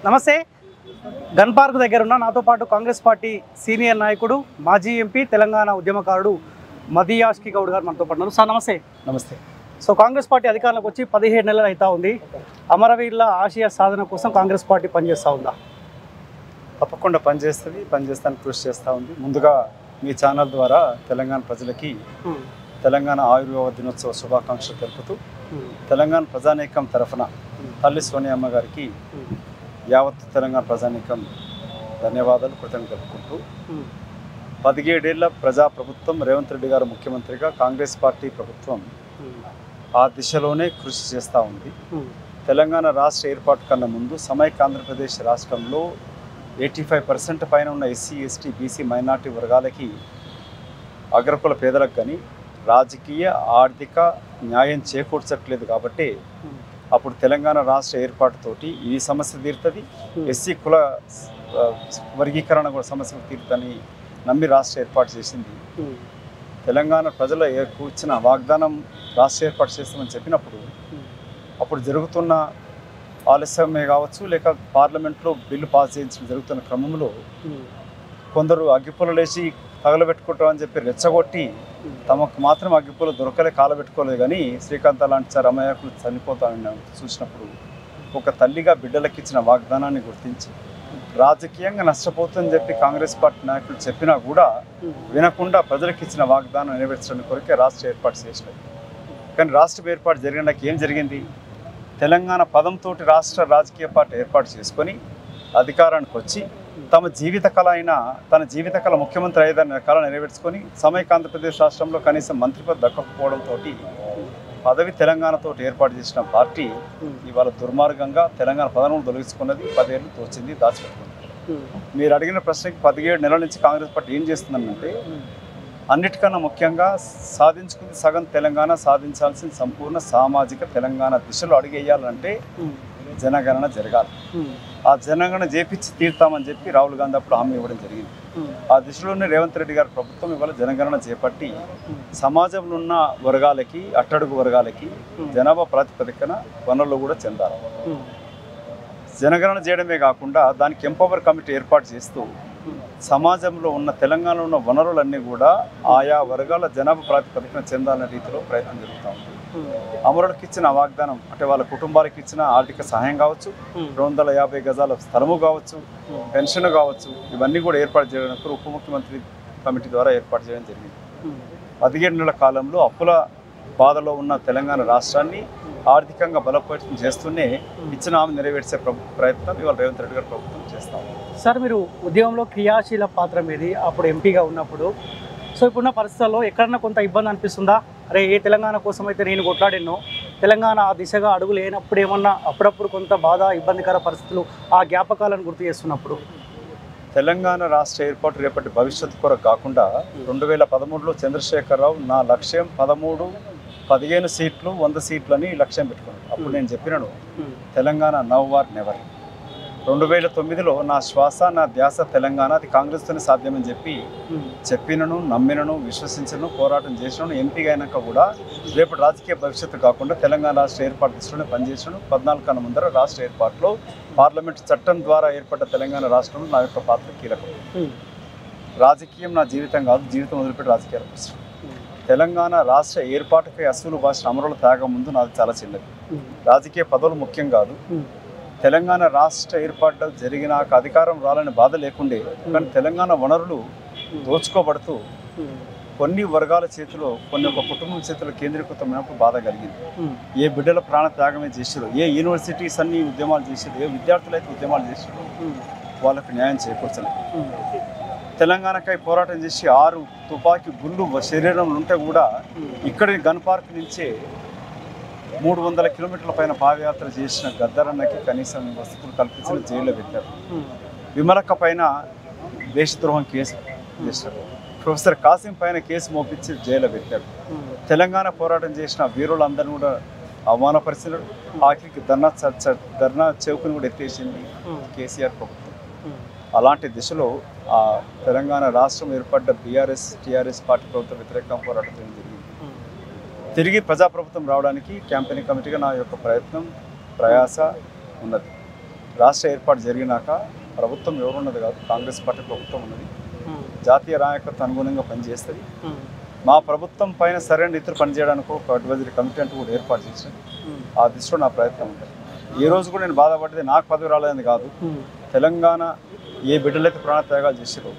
నమస్తే. Gun park దగ్గర ఉన్న నాతో పాటు కాంగ్రెస్ పార్టీ సీనియర్ నాయకుడు మాజీ ఎంపీ తెలంగాణ ఉద్యమకారుడు మదియాష్కి గౌడ్ గారు మనతో పాటు ఉన్నారు. సార్ నమస్తే. నమస్తే. సో కాంగ్రెస్ పార్టీ అధికారంలోకి వచ్చి 17 నెలలు అవుతా ఉంది. అమరవీరుల ఆశయ సాధన కోసం కాంగ్రెస్ పార్టీ పనిచేస్తూ ఉందా? తప్పకుండా పనిచేస్తానికి కృషి చేస్తూ ఉంది. ముందుగా మీ ఛానల్ ద్వారా తెలంగాణ ప్రజలకి తెలంగాణ ఆయుర్వేద దినోత్సవ శుభాకాంక్షలు తెలుపుతూ తెలంగాణ ప్రజానీకం తరఫున తల్లి సోనియమ్మ గారికి యావత్ తెలంగాణ ప్రజానీకం ధన్యవాదాలు కృతజ్ఞతలు తెలుపుకుంటూ 17 ఏళ్ల ప్రజాప్రభుత్వం రేవంత్ రెడ్డి గారు ముఖ్యమంత్రిగా కాంగ్రెస్ పార్టీ ప్రభుత్వం ఆ దిశలోనే కృషి చేస్తూ ఉంది. తెలంగాణ రాష్ట్ర ఏర్పాటు కన్నా ముందు సమైక్య ఆంధ్రప్రదేశ్ రాష్ట్రంలో 85% పైన ఉన్న ఎస్సీ ఎస్టీ బీసీ మైనార్టీ వర్గాలకి అగ్రకుల పేదలకు కానీ రాజకీయ ఆర్థిక న్యాయం చేకూర్చట్లేదు. కాబట్టి అప్పుడు తెలంగాణ రాష్ట్ర ఏర్పాటుతోటి ఈ సమస్య తీరుతుంది, ఎస్సీ కుల వర్గీకరణ కూడా సమస్య తీరుతుందని నమ్మి రాష్ట్ర ఏర్పాటు చేసింది. తెలంగాణ ప్రజల కూర్చిన వాగ్దానం రాష్ట్ర ఏర్పాటు చేస్తామని చెప్పినప్పుడు అప్పుడు జరుగుతున్న ఆలస్యమే కావచ్చు, లేక పార్లమెంట్లో బిల్లు పాస్ చేయించడం జరుగుతున్న క్రమంలో కొందరు అగ్గిపుల్ల లేచి తగలబెట్టుకుంటామని చెప్పి రెచ్చగొట్టి తమకు మాత్రం అగ్గిపుల్ల దొరకలే కాలబెట్టుకోలేదు. కానీ శ్రీకాంత్ లాంటి సార్ అమాయకులు చనిపోతామని చూసినప్పుడు ఒక తల్లిగా బిడ్డలకు ఇచ్చిన వాగ్దానాన్ని గుర్తించి రాజకీయంగా నష్టపోతుందని చెప్పి కాంగ్రెస్ పార్టీ నాయకులు చెప్పినా కూడా వినకుండా ప్రజలకు ఇచ్చిన వాగ్దానం నెరవేర్చడానికి కొరకే రాష్ట్ర ఏర్పాటు చేసినది. కానీ రాష్ట్ర ఏర్పాటు జరిగినాక ఏం జరిగింది? తెలంగాణ పదంతో రాష్ట్ర రాజకీయ పార్టీ ఏర్పాటు చేసుకొని అధికారానికి వచ్చి తమ జీవిత కళ అయిన తన జీవిత కళ ముఖ్యమంత్రి అయ్యేదాన్ని కళ నెరవేర్చుకొని సమైక్య ఆంధ్రప్రదేశ్ రాష్ట్రంలో కనీసం మంత్రి పదవి దక్కకపోవడంతో పదవి తెలంగాణతో ఏర్పాటు చేసిన పార్టీ ఇవాళ దుర్మార్గంగా తెలంగాణ పదవులను తొలగించుకున్నది. 10 ఏళ్ళు తోచింది, దాచిపెట్టుకుంది. మీరు అడిగిన ప్రశ్నకి 17 నెలల నుంచి కాంగ్రెస్ పార్టీ ఏం చేస్తుందంటే అన్నిటికన్నా ముఖ్యంగా సాధించుకుంది సగం తెలంగాణ, సాధించాల్సిన సంపూర్ణ సామాజిక తెలంగాణ దిశలో అడుగేయాలంటే జనగణన జరగాలి. ఆ జనగణన చేపించి తీర్తామని చెప్పి రాహుల్ గాంధీ అప్పుడు హామీ ఇవ్వడం జరిగింది. ఆ దిశలోనే రేవంత్ రెడ్డి గారి ప్రభుత్వం ఇవాళ జనగణన చేపట్టి సమాజంలో ఉన్న వర్గాలకి, అట్టడుగు వర్గాలకి జనాభా ప్రాతిపదికన వనరులు కూడా చెందాలి. జనగణన చేయడమే కాకుండా దానికి ఎంపవర్ కమిటీ ఏర్పాటు చేస్తూ సమాజంలో ఉన్న తెలంగాణలో ఉన్న వనరులన్నీ కూడా ఆయా వర్గాల జనాభా ప్రాతిపదికన చెందాలనే రీతిలో ప్రయత్నం జరుగుతూ ఉంది. అమరులకు ఇచ్చిన వాగ్దానం అంటే వాళ్ళ కుటుంబాలకు ఇచ్చిన ఆర్థిక సహాయం కావచ్చు, 250 గజాల స్థలము కావచ్చు, పెన్షన్ కావచ్చు, ఇవన్నీ కూడా ఏర్పాటు చేయడానికి ఉప ముఖ్యమంత్రి కమిటీ ద్వారా ఏర్పాటు చేయడం జరిగింది. 17 నెలల కాలంలో అప్పుల బాధలో ఉన్న తెలంగాణ రాష్ట్రాన్ని ఆర్థికంగా బలోపేతం చేస్తూనే ఇచ్చిన హామీ నెరవేర్చే ప్రయత్నం ఇవాళ రేవంత్ రెడ్డి గారి ప్రభుత్వం చేస్తాం. సార్ మీరు ఉద్యమంలో క్రియాశీల పాత్ర మీది అప్పుడు ఎంపీగా ఉన్నప్పుడు. సో ఇప్పుడున్న పరిస్థితుల్లో ఎక్కడన్నా కొంత ఇబ్బంది అనిపిస్తుందా? అరే ఏ తెలంగాణ కోసం అయితే నేను కొట్లాడినో తెలంగాణ ఆ దిశగా అడుగు లేనప్పుడు ఏమన్నా అప్పుడప్పుడు కొంత బాధ ఇబ్బందికర పరిస్థితులు ఆ జ్ఞాపకాలను గుర్తు చేస్తున్నప్పుడు? తెలంగాణ రాష్ట్ర ఏర్పాటు రేపటి భవిష్యత్తు కొరకు కాకుండా 2013లో చంద్రశేఖరరావు నా లక్ష్యం 15 సీట్లు 100 సీట్లని లక్ష్యం పెట్టుకున్నాను. అప్పుడు నేను చెప్పినాను తెలంగాణ నవ్ ఆర్ నెవర్. 2009లో నా శ్వాస నా ధ్యాస తెలంగాణ, అది కాంగ్రెస్తోనే సాధ్యమని చెప్పినను, నమ్మినను, విశ్వసించను, పోరాటం చేసినను. ఎంపీగా అయినాక కూడా రేపు రాజకీయ భవిష్యత్తు కాకుండా తెలంగాణ రాష్ట్ర ఏర్పాటు దిశలోనే పనిచేసాను. 14 కన్నా ముందర రాష్ట్ర ఏర్పాటులో పార్లమెంట్ చట్టం ద్వారా ఏర్పడ్డ తెలంగాణ రాష్ట్రంలో నా యొక్క పాత్ర కీలకం. రాజకీయం నా జీవితం కాదు, జీవితం వదిలిపెట్టి రాజకీయాలు వస్తుంది. తెలంగాణ రాష్ట్ర ఏర్పాటుపై అసలు భాష అమరుల త్యాగం ముందు నాది చాలా చిన్నది. రాజకీయ పదవులు ముఖ్యం కాదు. తెలంగాణ రాష్ట్ర ఏర్పాటు జరిగినాక అధికారం రాలని బాధ లేకుండే, కానీ తెలంగాణ వనరులు దోచుకోబడుతూ కొన్ని వర్గాల చేతిలో, కొన్ని ఒక కుటుంబం చేతిలో కేంద్రీకృతమైనప్పుడు బాధ కలిగింది. ఏ బిడ్డల ప్రాణ త్యాగమే చేసారు, ఏ యూనివర్సిటీస్ అన్ని ఉద్యమాలు చేసారు, ఏ విద్యార్థులు అయితే ఉద్యమాలు చేసారు, వాళ్ళకు న్యాయం చేకూర్చలేదు. తెలంగాణకై పోరాటం చేసి 6 తుపాకీ గుళ్ళు శరీరంలో ఉంటే కూడా ఇక్కడి గన్ పార్క్ నుంచే 300 కిలోమీటర్ల పైన పాదయాత్ర చేసిన గద్దరన్నకి కనీసం వసతులు కల్పించిన జైల్లో పెట్టారు. విమలక్క పైన దేశద్రోహం కేసు చేశారు. ప్రొఫెసర్ కాసిం పైన కేసు మోపించి జైల్లో పెట్టారు. తెలంగాణ పోరాటం చేసిన వీరులందరినీ కూడా అవమానపరిచినారు. ఆఖరికి ధర్నా చౌకుని కూడా ఎత్తేసింది కేసీఆర్ ప్రభుత్వం. అలాంటి దిశలో ఆ తెలంగాణ రాష్ట్రం ఏర్పడ్డ బీఆర్ఎస్ టీఆర్ఎస్ పార్టీ ప్రభుత్వ వ్యతిరేక పోరాటం జరిగింది. తిరిగి ప్రజాప్రభుత్వం రావడానికి క్యాంపెయినింగ్ కమిటీగా నా యొక్క ప్రయాస ఉన్నది. రాష్ట్ర ఏర్పాటు జరిగినాక ప్రభుత్వం ఎవరున్నది కాదు, కాంగ్రెస్ పార్టీ ప్రభుత్వం ఉన్నది. జాతీయ నాయకత్వం అనుగుణంగా పనిచేస్తుంది. మా ప్రభుత్వం పైన సరైన రీతిలో పనిచేయడానికి ఒక అడ్వైజరీ కమిటీ అంటూ కూడా ఏర్పాటు చేసింది. ఆ దిశలో నా ప్రయత్నం ఉంటుంది. ఈ రోజు కూడా నేను బాధపడితే నాకు పదవి రాలేదని కాదు, తెలంగాణ ఏ బిడ్డలైతే ప్రాణత్యాగాలు చేసారో,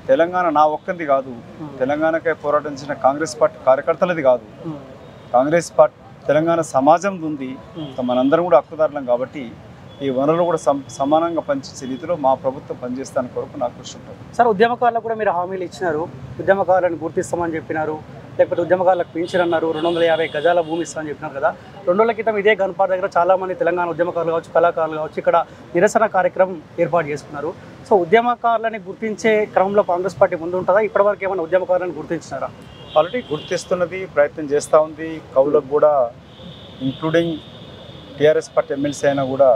తెలంగాణ నా ఒక్కంది కాదు, తెలంగాణకై పోరాటించిన కాంగ్రెస్ పార్టీ కార్యకర్తలది కాదు, కాంగ్రెస్ పార్టీ తెలంగాణ సమాజం ఉంది. మనందరం కూడా హక్కుదారులం కాబట్టి ఈ వనరులు కూడా సమానంగా పనిచేసే రీతిలో మా ప్రభుత్వం పనిచేస్తాను కొరకు నాకు కృషి ఉంటుంది. సార్, ఉద్యమకారులకు కూడా మీరు హామీలు ఇచ్చినారు, ఉద్యమకారులను గుర్తిస్తామని చెప్పినారు, లేకపోతే ఉద్యమకారులకు పెన్షన్ అన్నారు, 250 గజాల భూమి ఇస్తామని చెప్పినారు కదా. 2 రోజుల క్రితం ఇదే గన్పార్ దగ్గర చాలామంది తెలంగాణ ఉద్యమకారులు కావచ్చు, కళాకారులు కావచ్చు ఇక్కడ నిరసన కార్యక్రమం ఏర్పాటు చేసుకున్నారు. సో ఉద్యమకారులని గుర్తించే క్రమంలో కాంగ్రెస్ పార్టీ ముందు ఉంటుందా? ఇప్పటివరకు ఏమైనా ఉద్యమకారులను గుర్తించినారా? ఆల్రెడీ గుర్తిస్తున్నది, ప్రయత్నం చేస్తూ ఉంది. కవులకు కూడా ఇంక్లూడింగ్ టీఆర్ఎస్ పార్టీ ఎమ్మెల్సీ అయినా కూడా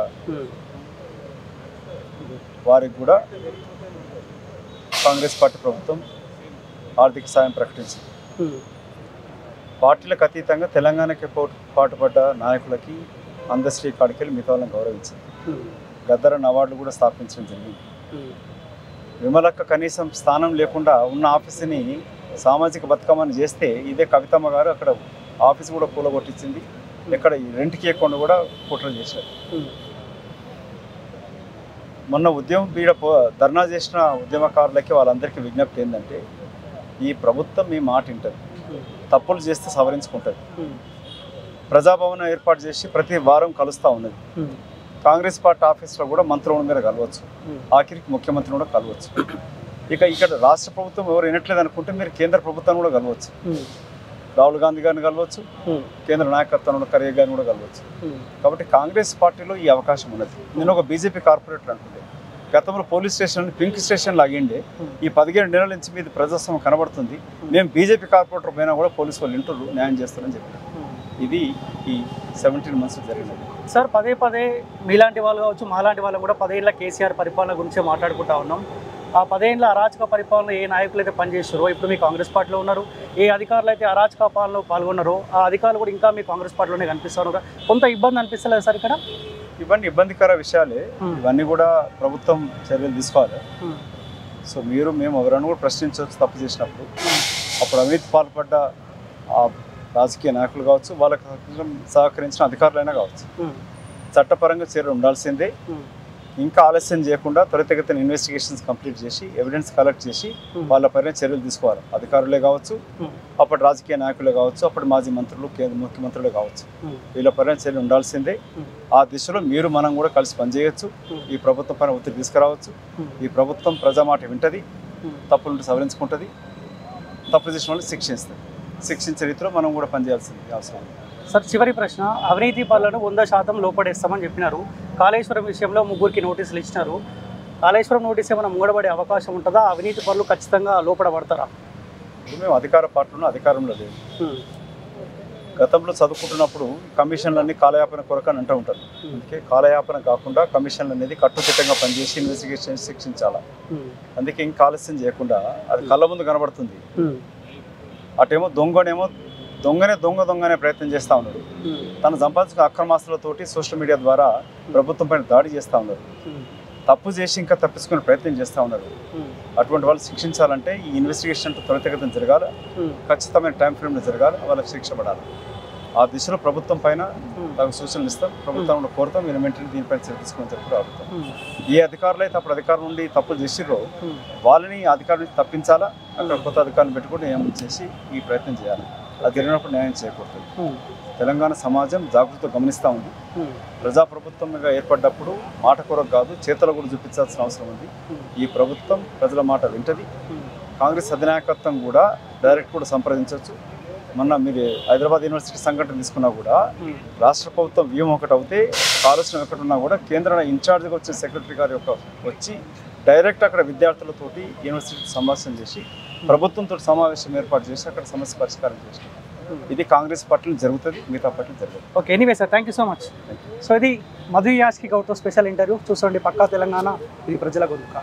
వారికి కూడా కాంగ్రెస్ పార్టీ ప్రభుత్వం ఆర్థిక సాయం ప్రకటించింది. పార్టీలకు అతీతంగా తెలంగాణకి పాటుపడ్డ నాయకులకి అందశ్రీ కాడికెళ్ళి మిగతా వాళ్ళని గౌరవించింది. గద్దరన్ అవార్డులు కూడా స్థాపించడం జరిగింది. విమలక్క కనీసం స్థానం లేకుండా ఉన్న ఆఫీసుని సామాజిక బతుకమ్మని చేస్తే ఇదే కవితమ్మ గారు అక్కడ ఆఫీస్ కూడా కూలగొట్టించింది. ఇక్కడ రెంట్కి ఇవ్వకుండా కూడా కుట్రలు చేశారు. మొన్న ఉద్యమం ధర్నా చేసిన ఉద్యమకారులకి వాళ్ళందరికీ విజ్ఞప్తి ఏంటంటే, ఈ ప్రభుత్వం మీ మాట వింటుంది, తప్పులు చేస్తే సవరించుకుంటుంది. ప్రజాభవనం ఏర్పాటు చేసి ప్రతి వారం కలుస్తూ ఉన్నది. కాంగ్రెస్ పార్టీ ఆఫీస్లో కూడా మంత్రుల మీద కలవచ్చు, ఆఖరికి ముఖ్యమంత్రిని కూడా కలవచ్చు. ఇక్కడ రాష్ట్ర ప్రభుత్వం ఎవరు వినట్లేదు అనుకుంటే మీరు కేంద్ర ప్రభుత్వాన్ని కూడా కలవచ్చు. రాహుల్ గాంధీ గారిని కలవచ్చు, కేంద్ర నాయకత్వంలో ఖర్గే గారిని కూడా కలవచ్చు. కాబట్టి కాంగ్రెస్ పార్టీలో ఈ అవకాశం ఉన్నది. నేను ఒక బీజేపీ కార్పొరేటర్ అనుకుంటే, గతంలో పోలీస్ స్టేషన్ పింక్ స్టేషన్ లాగిండే ఈ 15 నెలల నుంచి మీద ప్రజాస్వామ్యం కనబడుతుంది. మేము బీజేపీ కార్పొరేటర్ పైన కూడా పోలీసు వాళ్ళు ఇంటర్లు న్యాయం చేస్తారని చెప్పారు. ఇది ఈ 17 మంత్స్ జరిగినది. సార్, పదే పదే మీలాంటి వాళ్ళు కావచ్చు, మాలాంటి వాళ్ళు కూడా 10 ఏళ్ళ కేసీఆర్ పరిపాలన గురించే మాట్లాడుకుంటా ఉన్నాం. ఆ 10 ఏళ్ళ అరాచక పరిపాలన ఏ నాయకులు అయితే పనిచేస్తారో, ఇప్పుడు మీ కాంగ్రెస్ పార్టీలో ఉన్నారు, ఏ అధికారులు అయితే అరాచక పాలనలో పాల్గొన్నారో ఆ అధికారులు కూడా ఇంకా మీ కాంగ్రెస్ పార్టీలోనే కనిపిస్తున్నారు. కొంత ఇబ్బంది అనిపిస్తలేదు సార్ ఇక్కడ? ఇవన్నీ ఇబ్బందికర విషయాలే. ఇవన్నీ కూడా ప్రభుత్వం చర్యలు తీసుకోవాలి. సో మేము ఎవరైనా కూడా ప్రశ్నించవచ్చు తప్పు చేసినప్పుడు. అప్పుడు అవినీతి పాల్పడ్డ ఆ రాజకీయ నాయకులు కావచ్చు, వాళ్ళకి సహకరించిన అధికారులైనా కావచ్చు, చట్టపరంగా చర్యలు ఉండాల్సిందే. ఇంకా ఆలస్యం చేయకుండా త్వరితగతిన ఇన్వెస్టిగేషన్స్ కంప్లీట్ చేసి ఎవిడెన్స్ కలెక్ట్ చేసి వాళ్ళ పైన చర్యలు తీసుకోవాలి. అధికారులే కావచ్చు, అప్పటి రాజకీయ నాయకులే కావచ్చు, అప్పటి మాజీ మంత్రులు, కేంద్ర ముఖ్యమంత్రులే కావచ్చు, వీళ్ళ పైన చర్యలు ఉండాల్సిందే. ఆ దిశలో మనం కూడా కలిసి పనిచేయవచ్చు. ఈ ప్రభుత్వం పైన ఒత్తిడి తీసుకురావచ్చు. ఈ ప్రభుత్వం ప్రజామాట వింటది, తప్పులుంటే సవరించుకుంటుంది, తప్పు చేసిన వాళ్ళు శిక్షించే రీతిలో మనం కూడా పనిచేయాల్సింది అవసరం. సార్, చివరి ప్రశ్న, అవినీతి పాలన 100% లోపడేస్తామని చెప్పినారు. కాళేశ్వరం విషయంలో 3 నోటీసులు ఇచ్చినారు. కాళేశ్వరం నోటీస్ ఏమైనా ముంగడబడే అవకాశం ఉంటుందా? అవినీతి పనులు ఖచ్చితంగా లోపడబడతారా? మేము అధికార పార్టీలో అధికారంలో లేదు. గతంలో చదువుకుంటున్నప్పుడు కమిషన్లన్నీ కాలయాపన కొరకు అని అంటూ ఉంటారు. అందుకే కాలయాపన కాకుండా కమిషన్లు అనేది కట్టుదిట్టంగా పనిచేసి ఇన్వెస్టిగేషన్ శిక్షించాలా. అందుకే ఇంకా ఆలస్యం చేయకుండా అది కళ్ళ ముందు కనబడుతుంది. అటేమో దొంగనే ప్రయత్నం చేస్తూ ఉన్నారు. తను సంపాదించిన అక్రమాస్తులతోటి సోషల్ మీడియా ద్వారా ప్రభుత్వం పైన దాడి చేస్తూ ఉన్నారు. తప్పు చేసి ఇంకా తప్పించుకునే ప్రయత్నం చేస్తూ ఉన్నారు. అటువంటి వాళ్ళు శిక్షించాలంటే ఈ ఇన్వెస్టిగేషన్ త్వరితగతిన జరగాలి, ఖచ్చితమైన టైం ఫ్రేమ్లో జరగాలి, వాళ్ళకి శిక్ష పడాలి. ఆ దిశలో ప్రభుత్వం పైన తగు సూచనలు ఇస్తాం, ప్రభుత్వం కోరుతాం, మీరు వెంటనే దీనిపైన చర్య తీసుకుని చెప్పి అడుగుతాం. ఏ అధికారులు అయితే అప్పుడు అధికారుల నుండి తప్పులు చేసిరో వాళ్ళని అధికారుల నుంచి తప్పించాలా, అక్కడ కొత్త అధికారులు పెట్టుకుని నియమం చేసి ఈ ప్రయత్నం చేయాలి. అది జరిగినప్పుడు న్యాయం చేయకూడదు. తెలంగాణ సమాజం జాగృతితో గమనిస్తూ ఉంది. ప్రజాప్రభుత్వంగా ఏర్పడ్డప్పుడు మాట కొరకు కాదు, చేతలు కూడా చూపించాల్సిన అవసరం ఉంది. ఈ ప్రభుత్వం ప్రజల మాట వింటది. కాంగ్రెస్ అధినాయకత్వం కూడా డైరెక్ట్ కూడా సంప్రదించవచ్చు. మొన్న మీరు హైదరాబాద్ యూనివర్సిటీ సంఘటన తీసుకున్నా కూడా రాష్ట్ర ప్రభుత్వం వ్యూహం ఒకటి అవుతే ఆలోచన ఒకటి ఉన్నా కూడా కేంద్ర ఇన్ఛార్జ్గా వచ్చిన సెక్రటరీ గారు వచ్చి డైరెక్ట్ అక్కడ విద్యార్థులతోటి యూనివర్సిటీ సంభాషణ చేసి ప్రభుత్వంతో సమావేశం ఏర్పాటు చేసి అక్కడ సమస్య పరిష్కారం చేసి ఇది కాంగ్రెస్ పార్టీలో జరుగుతుంది, మిగతా పార్టీలు జరుగుతుంది. Okay, anyway sir, thank you so much. So ఇది మధు యాష్కి గౌడ్తో స్పెషల్ ఇంటర్వ్యూ. చూసుకోండి, పక్కా తెలంగాణ, ఇది ప్రజల గొంతుక.